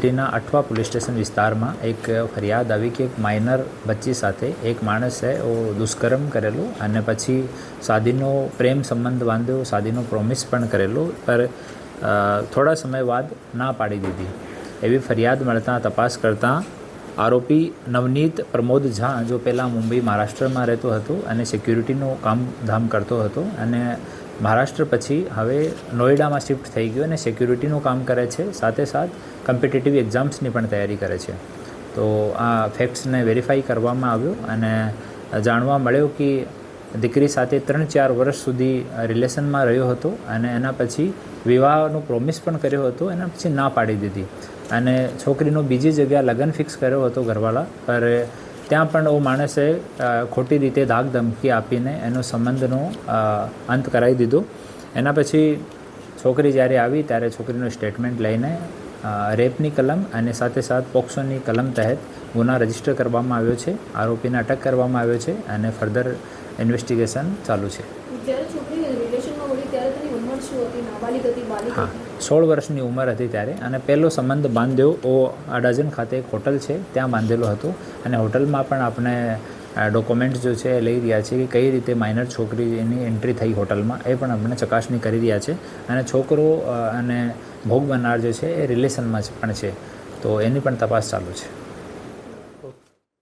સિટીના Athwa police station વિસ્તારમાં એક ફરિયાદ આવી કે એક માઇનર બચ્ચી સાથે એક માણસે દુષ્કર્મ કરેલું અને પછી શાદીનો પ્રેમ સંબંધ બાંધ્યો, શાદીનો પ્રોમિસ પણ કરેલું, પર થોડા સમય બાદ ના પાડી દીધી. એવી ફરિયાદ મળતા તપાસ કરતાં આરોપી નવનીત પ્રમોદ ઝા, જો પહેલાં મુંબઈ મહારાષ્ટ્રમાં રહેતો હતો અને સિક્યુરિટીનું કામ ધામ કરતો હતો અને મહારાષ્ટ્ર પછી હવે નોઈડામાં શિફ્ટ થઈ ગયો અને સિક્યુરિટીનું કામ કરે છે, સાથે સાથ કોમ્પિટિટિવ એક્ઝામ્સની પણ તૈયારી કરે છે. તો આ ફેક્ટ્સને વેરીફાઈ કરવામાં આવ્યો અને જાણવા મળ્યો કે દીકરી સાથે 3-4 વર્ષ સુધી રિલેશનમાં રહ્યો હતો અને એના પછી વિવાહનો પ્રોમિસ પણ કર્યો હતો, એના પછી ના પાડી દીધી અને છોકરીનો બીજી જગ્યાએ લગ્ન ફિક્સ કર્યો હતો ઘરવાળા, પર ત્યાં પણ માણસે ખોટી રીતે ધાક ધમકી આપીને એનો સંબંધનો અંત કરાવી દીધો. એના પછી છોકરી જ્યારે આવી ત્યારે છોકરીનું સ્ટેટમેન્ટ લઈને રેપની કલમ અને સાથે સાથ પોક્સોની કલમ તહેત ગુના રજીસ્ટર કરવામાં આવ્યો છે. આરોપીને અટક કરવામાં આવ્યો છે અને ફર્ધર ઇન્વેસ્ટિગેશન ચાલુ છે. હા, 16 વર્ષની ઉંમર હતી ત્યારે અને પહેલો સંબંધ બાંધ્યો અડાજણ ખાતે એક હોટલ છે ત્યાં બાંધેલો હતો અને હોટલમાં પણ આપણે ડોક્યુમેન્ટ્સ જો છે લઈ રહ્યા છે કે કઈ રીતે માઇનર છોકરીની એન્ટ્રી થઈ હોટલમાં, એ પણ આપણે ચકાસણી કરી રહ્યા છે અને છોકરો અને ભોગ બનનાર જે છે એ રિલેશનમાં પણ છે, તો એની પણ તપાસ ચાલુ છે.